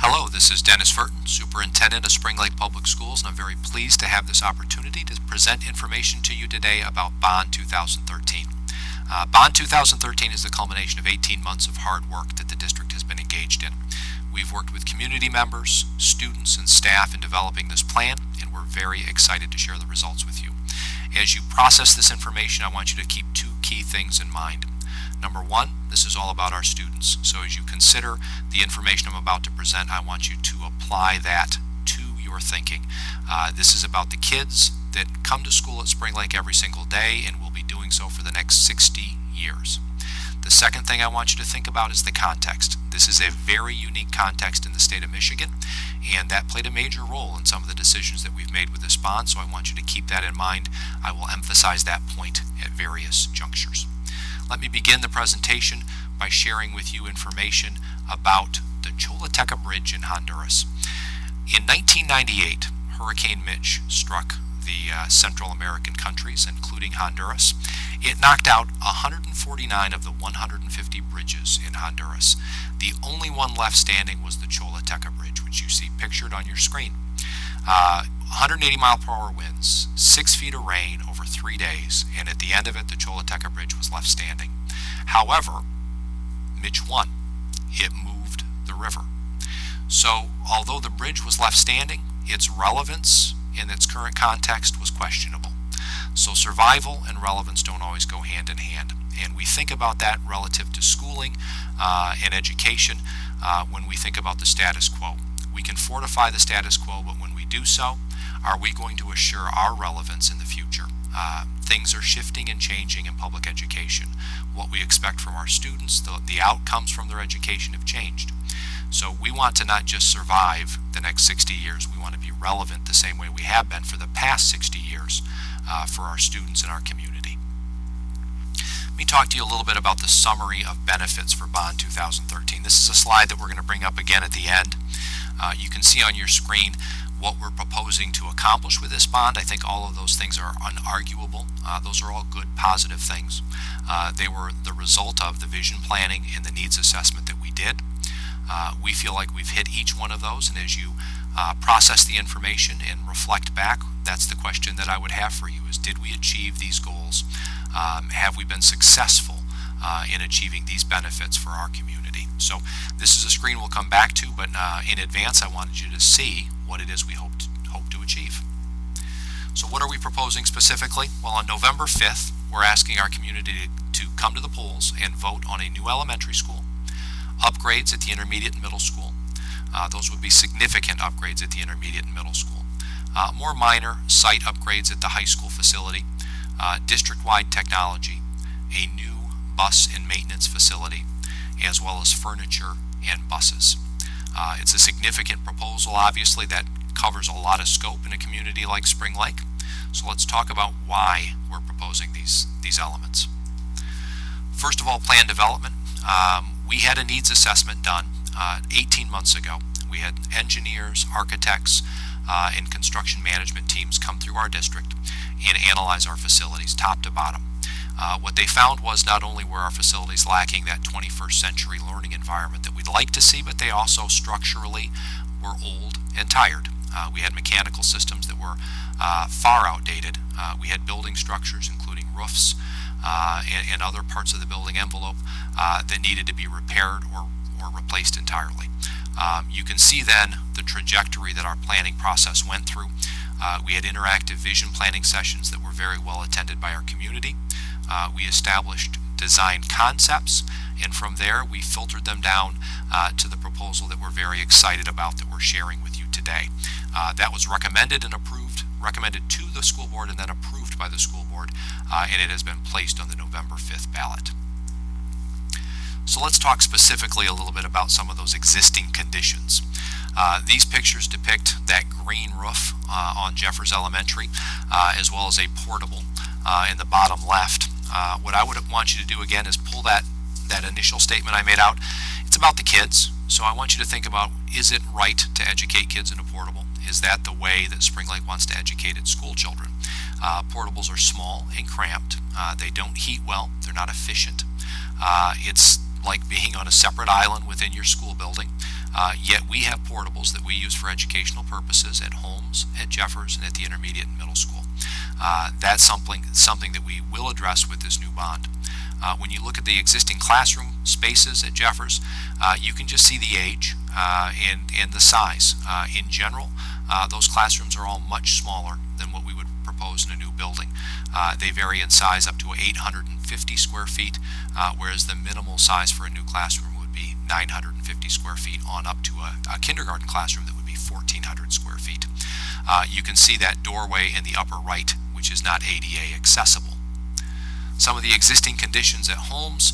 Hello, this is Dennis Furton, Superintendent of Spring Lake Public Schools, and I'm very pleased to have this opportunity to present information to you today about Bond 2013. Bond 2013 is the culmination of 18 months of hard work that the district has been engaged in. We've worked with community members, students, and staff in developing this plan, and we're very excited to share the results with you. As you process this information, I want you to keep two key things in mind. Number one, this is all about our students. So as you consider the information I'm about to present, I want you to apply that to your thinking. This is about the kids that come to school at Spring Lake every single day and will be doing so for the next 60 years. The second thing I want you to think about is the context. This is a very unique context in the state of Michigan, and that played a major role in some of the decisions that we've made with this bond, so I want you to keep that in mind. I will emphasize that point at various junctures. Let me begin the presentation by sharing with you information about the Choluteca Bridge in Honduras. In 1998, Hurricane Mitch struck the Central American countries, including Honduras. It knocked out 149 of the 150 bridges in Honduras. The only one left standing was the Choluteca Bridge, which you see pictured on your screen. 180-mile-per-hour winds, 6 feet of rain over 3 days, and at the end of it, the Choluteca Bridge was left standing. However, Mitch won. It moved the river. So, although the bridge was left standing, its relevance in its current context was questionable. So survival and relevance don't always go hand in hand. And we think about that relative to schooling and education when we think about the status quo. We can fortify the status quo, but when we do so, are we going to assure our relevance in the future? Things are shifting and changing in public education. What we expect from our students, the outcomes from their education have changed. So we want to not just survive the next 60 years, we want to be relevant the same way we have been for the past 60 years for our students and our community. Let me talk to you a little bit about the summary of benefits for Bond 2013. This is a slide that we're going to bring up again at the end. You can see on your screen what we're proposing to accomplish with this bond. I think all of those things are unarguable. Those are all good, positive things. They were the result of the vision planning and the needs assessment that we did. We feel like we've hit each one of those, and as you process the information and reflect back, that's the question that I would have for you is, did we achieve these goals? Have we been successful in achieving these benefits for our community? So this is a screen we'll come back to, but in advance I wanted you to see what it is we hope to achieve. So what are we proposing specifically? Well, on November 5th, we're asking our community to come to the polls and vote on a new elementary school, upgrades at the intermediate and middle school. Those would be significant upgrades at the intermediate and middle school. More minor site upgrades at the high school facility, district-wide technology, a new bus and maintenance facility, as well as furniture and buses. It's a significant proposal, obviously, that covers a lot of scope in a community like Spring Lake. So let's talk about why we're proposing these elements. First of all, plan development. We had a needs assessment done 18 months ago. We had engineers, architects, and construction management teams come through our district and analyze our facilities top to bottom. What they found was not only were our facilities lacking that 21st century learning environment that we'd like to see, but they also structurally were old and tired. We had mechanical systems that were far outdated. We had building structures, including roofs and other parts of the building envelope that needed to be repaired or replaced entirely. You can see then the trajectory that our planning process went through. We had interactive vision planning sessions that were very well attended by our community. We established design concepts, and from there we filtered them down to the proposal that we're very excited about that we're sharing with you today. That was recommended to the school board and then approved by the school board, and it has been placed on the November 5th ballot. So let's talk specifically a little bit about some of those existing conditions. These pictures depict that green roof on Jeffers Elementary, as well as a portable in the bottom left. What I would want you to do again is pull that initial statement I made out. It's about the kids, so I want you to think about, is it right to educate kids in a portable? Is that the way that Spring Lake wants to educate its school children? Portables are small and cramped. They don't heat well. They're not efficient. It's like being on a separate island within your school building. Yet we have portables that we use for educational purposes at Holmes, at Jeffers, and at the intermediate and middle school. That's something that we will address with this new bond. When you look at the existing classroom spaces at Jeffers, you can just see the age and the size. In general, those classrooms are all much smaller than what we would propose in a new building. They vary in size up to 850 square feet, whereas the minimal size for a new classroom would be 950 square feet on up to a kindergarten classroom that would be 1,400 square feet. You can see that doorway in the upper right, which is not ADA accessible. Some of the existing conditions at Holmes,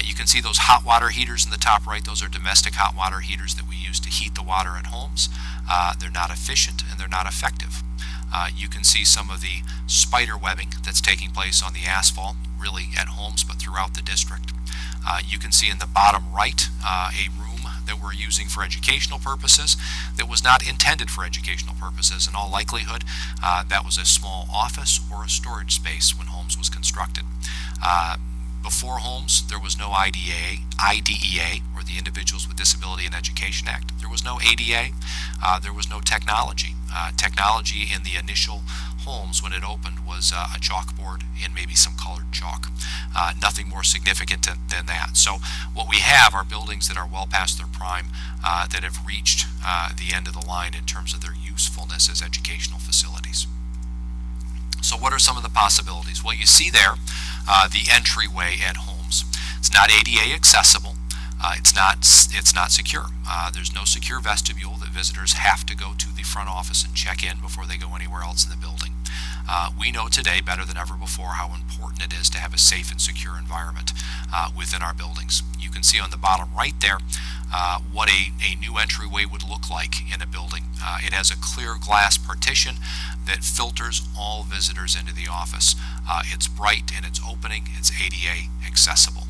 you can see those hot water heaters in the top right. Those are domestic hot water heaters that we use to heat the water at Holmes. They're not efficient and they're not effective. You can see some of the spider webbing that's taking place on the asphalt, really at Holmes, but throughout the district. You can see in the bottom right a room that we're using for educational purposes that was not intended for educational purposes. In all likelihood, that was a small office or a storage space when Holmes was constructed. Before Holmes, there was no IDEA, or the Individuals with Disability in Education Act. There was no ADA. There was no technology. Technology in the initial Holmes, when it opened, was a chalkboard and maybe some colored chalk. Nothing more significant than that. So what we have are buildings that are well past their prime, that have reached the end of the line in terms of their usefulness as educational facilities. So what are some of the possibilities? Well, you see there the entryway at Holmes. It's not ADA accessible. It's not secure. There's no secure vestibule that visitors have to go to the front office and check in before they go anywhere else in the building. We know today better than ever before how important it is to have a safe and secure environment within our buildings. You can see on the bottom right there what a new entryway would look like in a building. It has a clear glass partition that filters all visitors into the office. It's bright and it's opening. It's ADA accessible.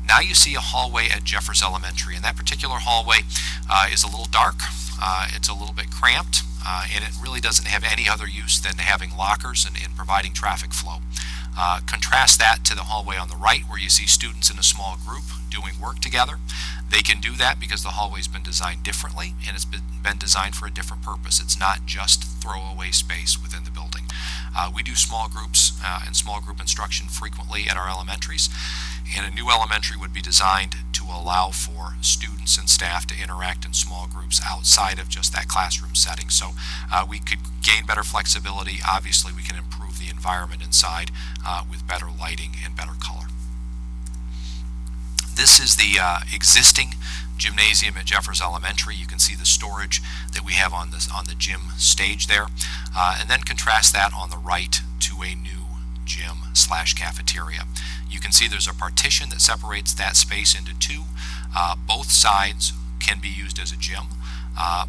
Now you see a hallway at Jeffers Elementary, and that particular hallway is a little dark. It's a little bit cramped, and it really doesn't have any other use than having lockers and providing traffic flow. Contrast that to the hallway on the right, where you see students in a small group doing work together. They can do that because the hallway's been designed differently, and it's been designed for a different purpose. It's not just throwaway space within the building. We do small groups and small group instruction frequently at our elementaries, and a new elementary would be designed to allow for students and staff to interact in small groups outside of just that classroom setting. So we could gain better flexibility. Obviously, we can improve the environment inside with better lighting and better color. This is the existing gymnasium at Jeffers Elementary. You can see the storage that we have on the gym stage there, and then contrast that on the right to a new gym/cafeteria. You can see there's a partition that separates that space into two. Both sides can be used as a gym,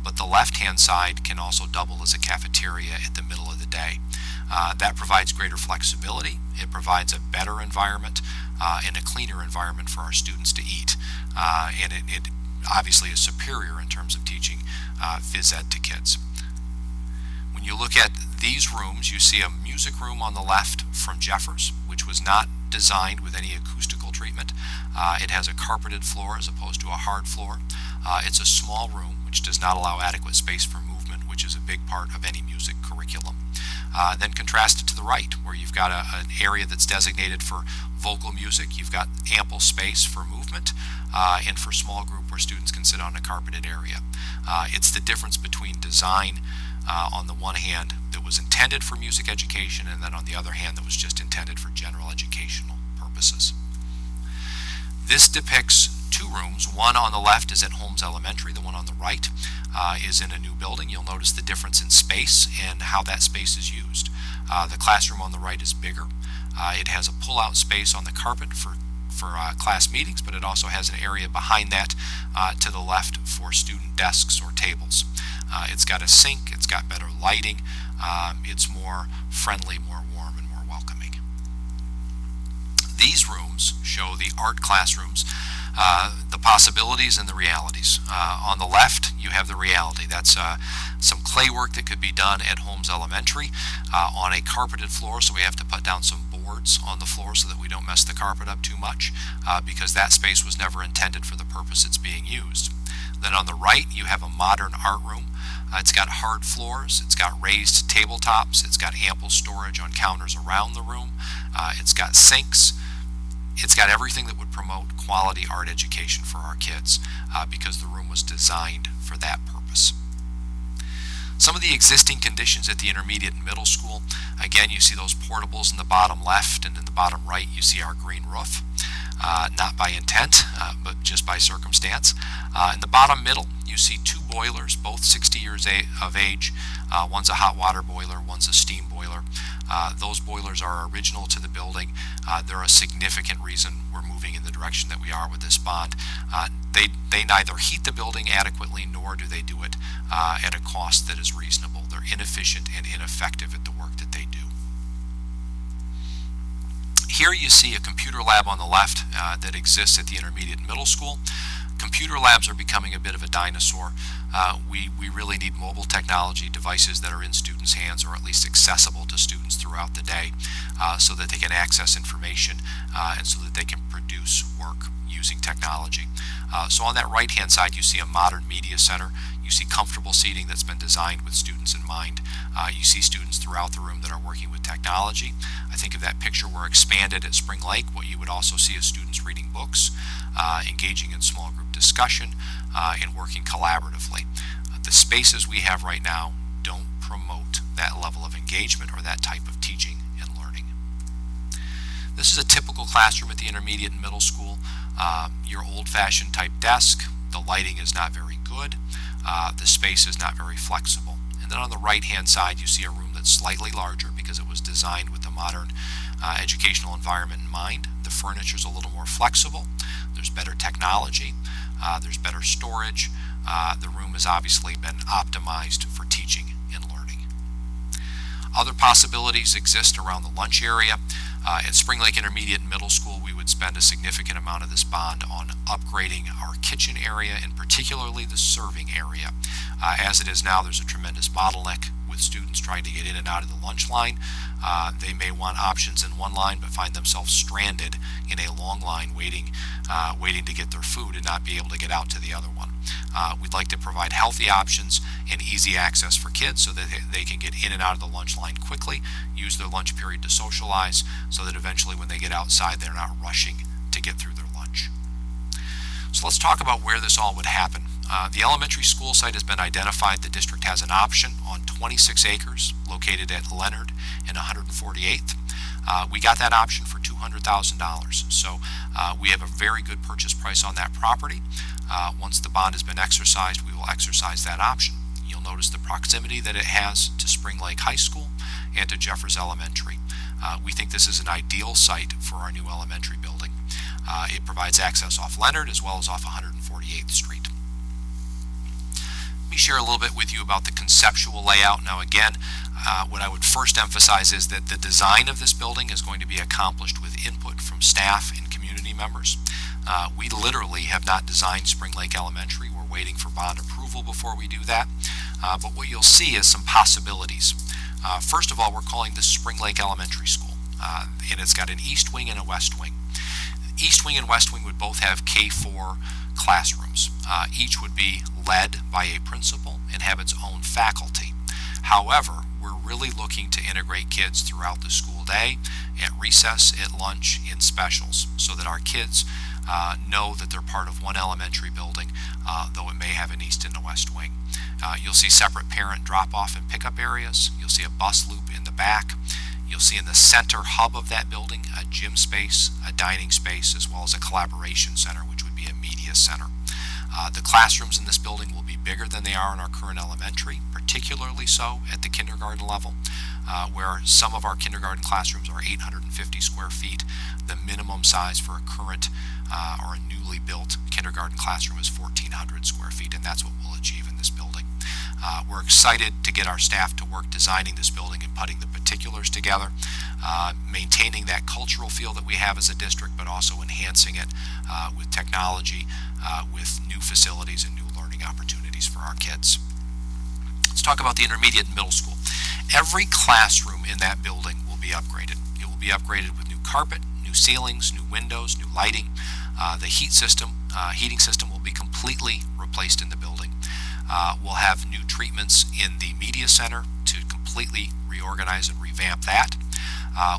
but the left-hand side can also double as a cafeteria at the middle of the day. That provides greater flexibility. It provides a better environment and a cleaner environment for our students to eat. And it obviously is superior in terms of teaching phys ed to kids. When you look at these rooms, you see a music room on the left from Jeffers, which was not designed with any acoustical treatment. It has a carpeted floor as opposed to a hard floor. It's a small room which does not allow adequate space for movement, which is a big part of any music curriculum. Then contrast it to the right, where you've got an area that's designated for vocal music. You've got ample space for movement and for small group where students can sit on a carpeted area. It's the difference between design on the one hand that was intended for music education, and then on the other hand that was just intended for general educational purposes. This depicts two rooms. One on the left is at Holmes Elementary. The one on the right is in a new building. You'll notice the difference in space and how that space is used. The classroom on the right is bigger. It has a pull-out space on the carpet for class meetings, but it also has an area behind that to the left for student desks or tables. It's got a sink, it's got better lighting, it's more friendly, more warm, and more welcoming. These rooms show the art classrooms, the possibilities and the realities. On the left, you have the reality. That's some clay work that could be done at Holmes Elementary on a carpeted floor, so we have to put down some boards on the floor so that we don't mess the carpet up too much, because that space was never intended for the purpose it's being used. Then on the right, you have a modern art room. It's got hard floors, it's got raised tabletops, it's got ample storage on counters around the room, it's got sinks, it's got everything that would promote quality art education for our kids because the room was designed for that purpose. Some of the existing conditions at the intermediate and middle school, again, you see those portables in the bottom left, and in the bottom right you see our green roof. Not by intent, but just by circumstance. In the bottom middle, you see two boilers, both 60 years of age. One's a hot water boiler, one's a steam boiler. Those boilers are original to the building. They're a significant reason we're moving in the direction that we are with this bond. They neither heat the building adequately, nor do they do it at a cost that is reasonable. They're inefficient and ineffective at the work that they do. Here you see a computer lab on the left that exists at the intermediate and middle school. Computer labs are becoming a bit of a dinosaur. We really need mobile technology devices that are in students' hands, or at least accessible to students throughout the day, so that they can access information and so that they can produce work using technology. So on that right-hand side, you see a modern media center. You see comfortable seating that's been designed with students in mind. You see students throughout the room that are working with technology. I think if that picture were expanded at Spring Lake, what you would also see is students reading books, engaging in small group discussion, and working collaboratively. The spaces we have right now don't promote that level of engagement or that type of teaching and learning. This is a typical classroom at the intermediate and middle school. Your old-fashioned type desk. The lighting is not very good. The space is not very flexible. And then on the right-hand side, you see a room that's slightly larger because it was designed with the modern educational environment in mind. The furniture is a little more flexible. There's better technology. There's better storage. The room has obviously been optimized for teaching and learning. Other possibilities exist around the lunch area. At Spring Lake Intermediate and Middle School, we would spend a significant amount of this bond on upgrading our kitchen area, and particularly the serving area. As it is now, there's a tremendous bottleneck with students trying to get in and out of the lunch line. They may want options in one line, but find themselves stranded in a long line waiting to get their food and not be able to get out to the other one. We'd like to provide healthy options and easy access for kids so that they can get in and out of the lunch line quickly, use their lunch period to socialize, so that eventually when they get outside they're not rushing to get through their lunch. So let's talk about where this all would happen. The elementary school site has been identified. The district has an option on 26 acres located at Leonard and 148th. We got that option for $200,000. So we have a very good purchase price on that property. Once the bond has been exercised, we will exercise that option. You'll notice the proximity that it has to Spring Lake High School and to Jeffers Elementary. We think this is an ideal site for our new elementary building. It provides access off Leonard as well as off 148th Street. Let me share a little bit with you about the conceptual layout. Now again, what I would first emphasize is that the design of this building is going to be accomplished with input from staff and community members. We literally have not designed Spring Lake Elementary. We're waiting for bond approval before we do that. But what you'll see is some possibilities. First of all, we're calling this Spring Lake Elementary School, and it's got an east wing and a west wing. East wing and west wing would both have K-4 classrooms. Each would be led by a principal and have its own faculty. However, we're really looking to integrate kids throughout the school day, at recess, at lunch, in specials, so that our kids know that they're part of one elementary building, though it may have an east and a west wing. You'll see separate parent drop-off and pickup areas. You'll see a bus loop in the back. You'll see in the center hub of that building a gym space, a dining space, as well as a collaboration center, which would be a media center. The classrooms in this building will be bigger than they are in our current elementary, particularly so at the kindergarten level, where some of our kindergarten classrooms are 850 square feet. The minimum size for a current or a newly built kindergarten classroom is 1,400 square feet, and that's what we'll achieve in this building. We're excited to get our staff to work designing this building and putting the particulars together, maintaining that cultural feel that we have as a district, but also enhancing it with technology, with new facilities and new learning opportunities for our kids. Let's talk about the intermediate and middle school. Every classroom in that building will be upgraded. It will be upgraded with new carpet, new ceilings, new windows, new lighting. The heat system heating system will be completely replaced in the building. We'll have new treatments in the media center to completely reorganize and revamp that.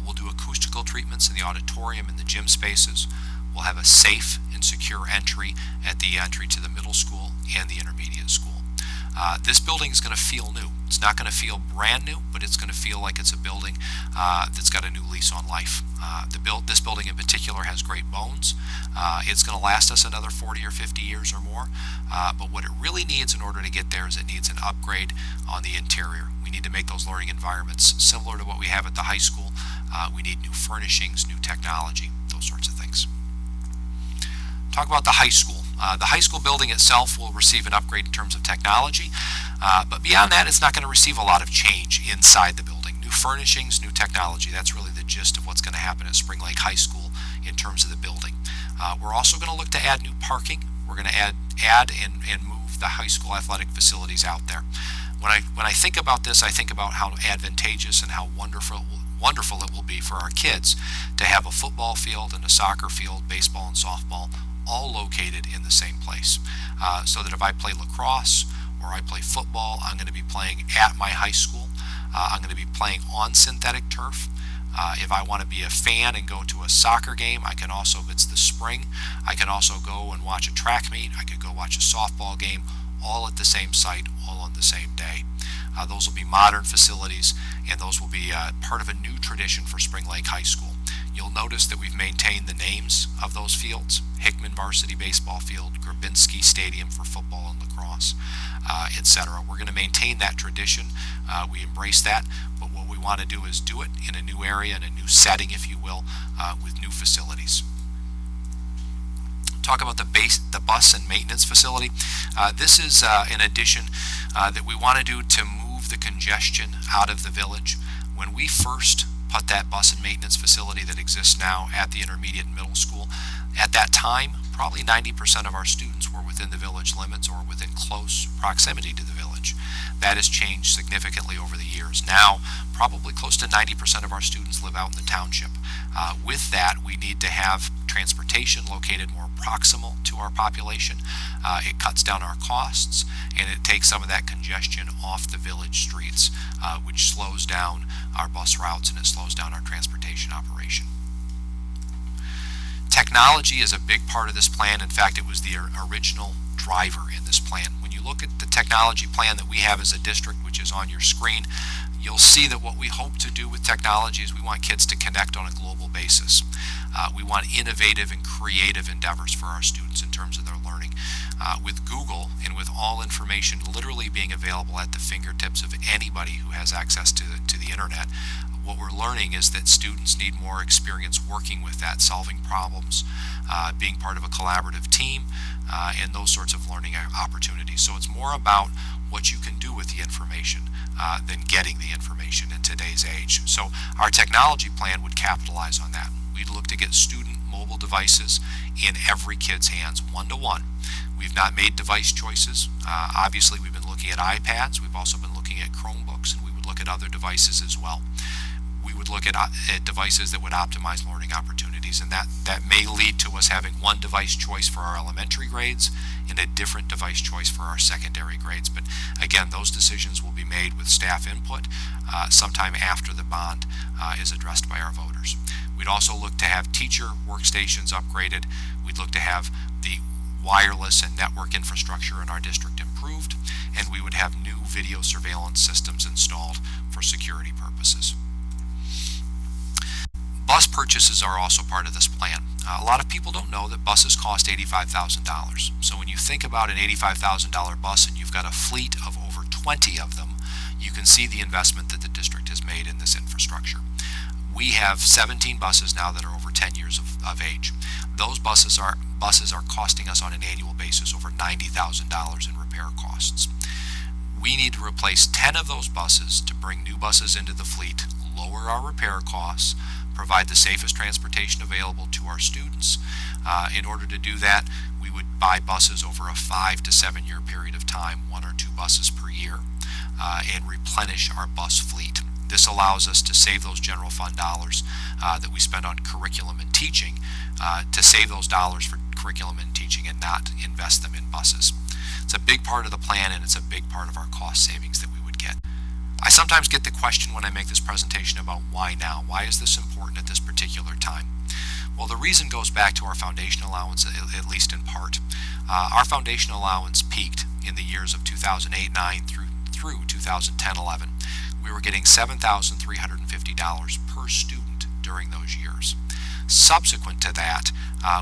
We'll do acoustical treatments in the auditorium and the gym spaces. We'll have a safe and secure entry at the entry to the middle school and the intermediate school. This building is going to feel new. It's not going to feel brand new, but it's going to feel like it's a building that's got a new lease on life. This building in particular has great bones. It's going to last us another 40 or 50 years or more, but what it really needs in order to get there is it needs an upgrade on the interior. We need to make those learning environments similar to what we have at the high school. We need new furnishings, new technology, those sorts of things. Talk about the high school. The high school building itself will receive an upgrade in terms of technology, but beyond that, it's not going to receive a lot of change inside the building. New furnishings, new technology, that's really the gist of what's going to happen at Spring Lake High School in terms of the building. We're also going to look to add new parking. We're going to add and move the high school athletic facilities out there. When I think about this, I think about how advantageous and how wonderful it will be for our kids to have a football field and a soccer field, baseball and softball, all located in the same place. So that if I play lacrosse or I play football, I'm going to be playing at my high school. I'm going to be playing on synthetic turf. If I want to be a fan and go to a soccer game, I can also, if it's the spring, I can also go and watch a track meet. I could go watch a softball game, all at the same site, all on the same day. Those will be modern facilities, and those will be part of a new tradition for Spring Lake High School. You'll notice that we've maintained the names of those fields: Hickman Varsity Baseball Field, Grabinski Stadium for football and lacrosse, etc. We're going to maintain that tradition. We embrace that, but what we want to do is do it in a new area, in a new setting, if you will, with new facilities. Talk about the bus and maintenance facility. This is an addition that we want to do to move the congestion out of the village. When we first put that bus and maintenance facility that exists now at the intermediate and middle school, at that time, probably 90% of our students were within the village limits or within close proximity to the village. That has changed significantly over the years. Now, probably close to 90% of our students live out in the township. With that, we need to have transportation located more proximal to our population. It cuts down our costs, and it takes some of that congestion off the village streets, which slows down our bus routes and it slows down our transportation operation. Technology is a big part of this plan. In fact, it was the original driver in this plan. When you look at the technology plan that we have as a district, which is on your screen, you'll see that what we hope to do with technology is we want kids to connect on a global basis. We want innovative and creative endeavors for our students in terms of their learning. With Google and with all information literally being available at the fingertips of anybody who has access to the internet, what we're learning is that students need more experience working with that, solving problems, being part of a collaborative team, and those sorts of learning opportunities. So it's more about what you can do with the information than getting the information in today's age. So our technology plan would capitalize on that. We'd look to get student mobile devices in every kid's hands, one-to-one. We've not made device choices. Obviously, we've been looking at iPads. We've also been looking at Chromebooks, and we would look at other devices as well. We would look at devices that would optimize learning opportunities, and that may lead to us having one device choice for our elementary grades and a different device choice for our secondary grades. But again, those decisions will be made with staff input sometime after the bond is addressed by our voters. We'd also look to have teacher workstations upgraded. We'd look to have the wireless and network infrastructure in our district improved, and we would have new video surveillance systems installed for security purposes. Bus purchases are also part of this plan. A lot of people don't know that buses cost $85,000. So when you think about an $85,000 bus and you've got a fleet of over 20 of them, you can see the investment that the district has made in this infrastructure. We have 17 buses now that are over 10 years of age. Those buses are costing us on an annual basis over $90,000 in repair costs. We need to replace 10 of those buses to bring new buses into the fleet, lower our repair costs, provide the safest transportation available to our students. In order to do that, we would buy buses over a 5 to 7 year period of time, 1 or 2 buses per year, and replenish our bus fleet. This allows us to save those general fund dollars that we spend on curriculum and teaching, to save those dollars for curriculum and teaching and not invest them in buses. It's a big part of the plan, and it's a big part of our cost savings that we would get. I sometimes get the question when I make this presentation about why now? Why is this important at this particular time? Well, the reason goes back to our foundation allowance, at least in part. Our foundation allowance peaked in the years of 2008-9 through 2010-11. We were getting $7,350 per student during those years. Subsequent to that,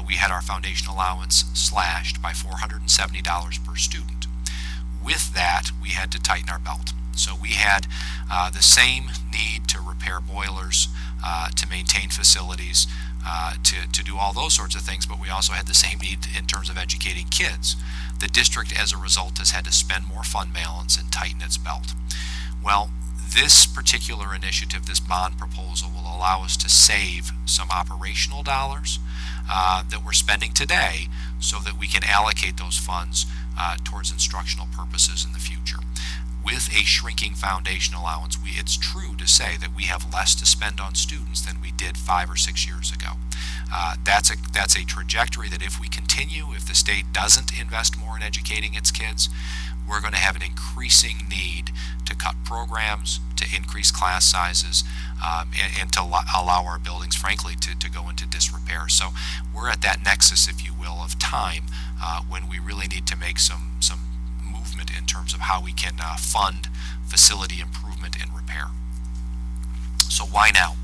we had our foundation allowance slashed by $470 per student. With that, we had to tighten our belt. So we had the same need to repair boilers, to maintain facilities, to do all those sorts of things, but we also had the same need in terms of educating kids. The district, as a result, has had to spend more fund balance and tighten its belt. Well, this particular initiative, this bond proposal, will allow us to save some operational dollars that we're spending today so that we can allocate those funds towards instructional purposes in the future. With a shrinking foundation allowance, it's true to say that we have less to spend on students than we did 5 or 6 years ago. That's a trajectory that if we continue, if the state doesn't invest more in educating its kids, we're going to have an increasing need to cut programs, to increase class sizes, and to allow our buildings, frankly, to go into disrepair. So we're at that nexus, if you will, of time when we really need to make some movement in terms of how we can fund facility improvement and repair. So why now?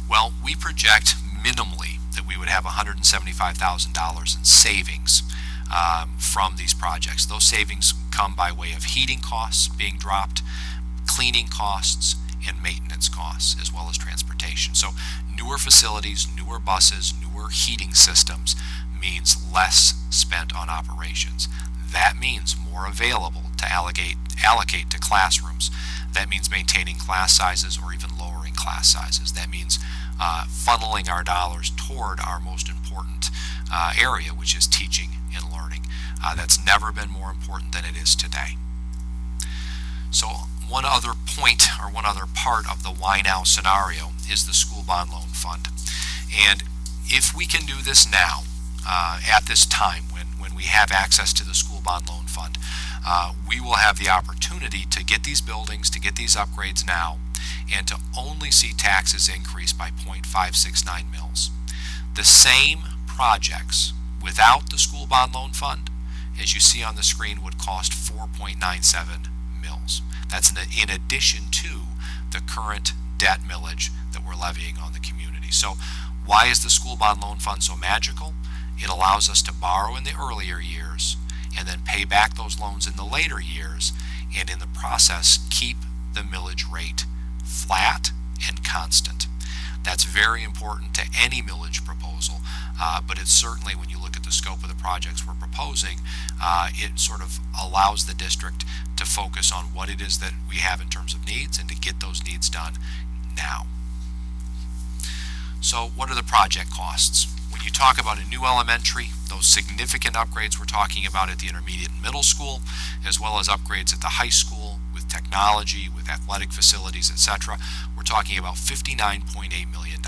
Well, we project minimally that we would have $175,000 in savings from these projects. Those savings come by way of heating costs being dropped, cleaning costs, and maintenance costs, as well as transportation. So newer facilities, newer buses, newer heating systems means less spent on operations. That means more available to allocate to classrooms. That means maintaining class sizes or even lowering class sizes. That means funneling our dollars toward our most important area, which is teaching and learning. That's never been more important than it is today. So one other point, or one other part of the why now scenario, is the school bond loan fund. And if we can do this now, at this time when we have access to the school bond loan fund, we will have the opportunity to get these buildings, to get these upgrades now, and to only see taxes increase by 0.569 mils. The same projects without the school bond loan fund, as you see on the screen, would cost 4.97 mils. That's in addition to the current debt millage that we're levying on the community. So why is the school bond loan fund so magical? It allows us to borrow in the earlier years and then pay back those loans in the later years, and in the process keep the millage rate flat and constant. That's very important to any millage proposal, but it's certainly, when you look at the scope of the projects we're proposing, it sort of allows the district to focus on what it is that we have in terms of needs and to get those needs done now. So what are the project costs? When you talk about a new elementary, those significant upgrades we're talking about at the intermediate and middle school, as well as upgrades at the high school with technology, with athletic facilities, etc., we're talking about $59.8 million.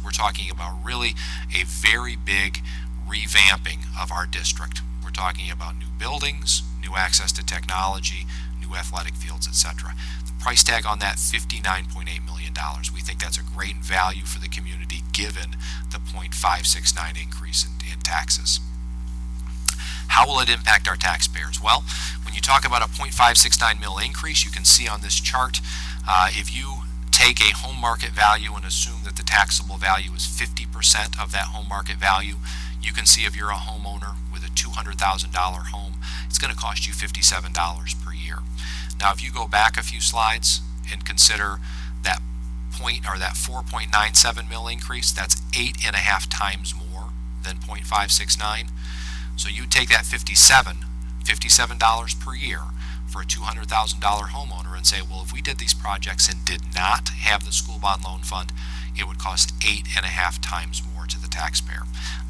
We're talking about really a very big revamping of our district. We're talking about new buildings, new access to technology, new athletic fields, etc. The price tag on that, $59.8 million. We think that's a great value for the community given the 0.569 increase in taxes. How will it impact our taxpayers? Well, when you talk about a 0.569 mil increase, you can see on this chart, if you take a home market value and assume that the taxable value is 50% of that home market value, you can see if you're a homeowner with a $200,000 home, it's going to cost you $57 per year. Now, if you go back a few slides and consider that that 4.97 mil increase, that's 8.5 times more than 0.569. So you take that $57 per year for a $200,000 homeowner and say, well, if we did these projects and did not have the school bond loan fund, it would cost 8.5 times more to the taxpayer.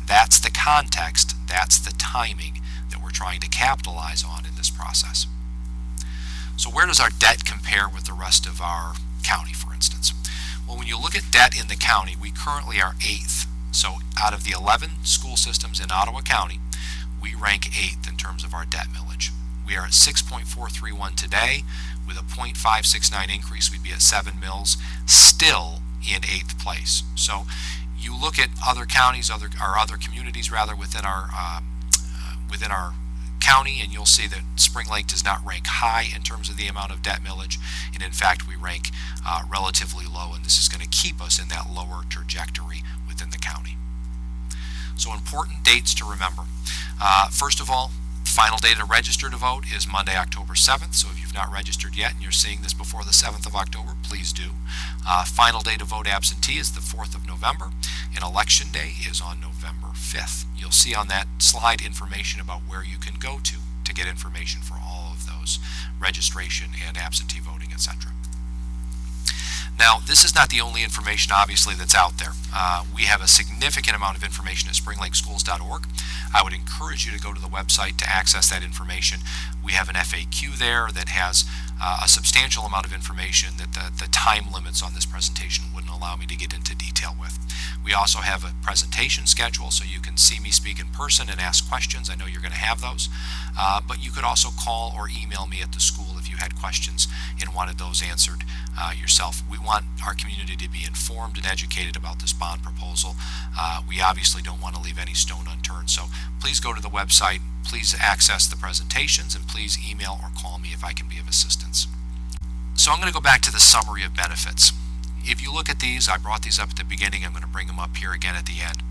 That's the context, that's the timing that we're trying to capitalize on in this process. So where does our debt compare with the rest of our county, for instance? Well, when you look at debt in the county, we currently are 8th. So out of the 11 school systems in Ottawa County, we rank 8th in terms of our debt millage. We are at 6.431 today. With a 0.569 increase, we'd be at 7 mills, still in 8th place. So you look at other counties, other communities rather, within our county, and you'll see that Spring Lake does not rank high in terms of the amount of debt millage, and in fact we rank relatively low, and this is going to keep us in that lower trajectory within the county. So important dates to remember. First of all, final day to register to vote is Monday, October 7th, so if you've not registered yet and you're seeing this before the 7th of October, please do. Final day to vote absentee is the 4th of November, and election day is on November 5th. You'll see on that slide information about where you can go to get information for all of those, registration and absentee voting, etc. Now, this is not the only information, obviously, that's out there. We have a significant amount of information at springlakeschools.org. I would encourage you to go to the website to access that information. We have an FAQ there that has a substantial amount of information that the time limits on this presentation wouldn't allow me to get into detail with. We also have a presentation schedule, so you can see me speak in person and ask questions. I know you're going to have those. But you could also call or email me at the school if you had questions and wanted those answered yourself. We want our community to be informed and educated about this bond proposal. We obviously don't want to leave any stone unturned, so please go to the website, please access the presentations, and please email or call me if I can be of assistance. So I'm going to go back to the summary of benefits. If you look at these, I brought these up at the beginning, I'm going to bring them up here again at the end.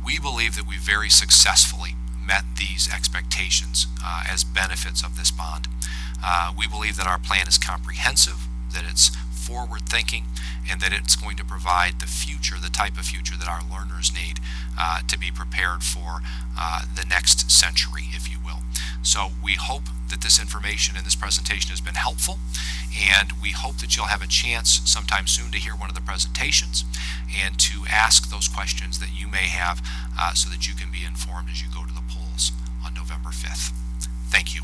We believe that we very successfully met these expectations as benefits of this bond. We believe that our plan is comprehensive, that it's forward-thinking, and that it's going to provide the future, the type of future that our learners need to be prepared for the next century, if you will. So we hope that this information in this presentation has been helpful, and we hope that you'll have a chance sometime soon to hear one of the presentations and to ask those questions that you may have so that you can be informed as you go to the polls on November 5th. Thank you.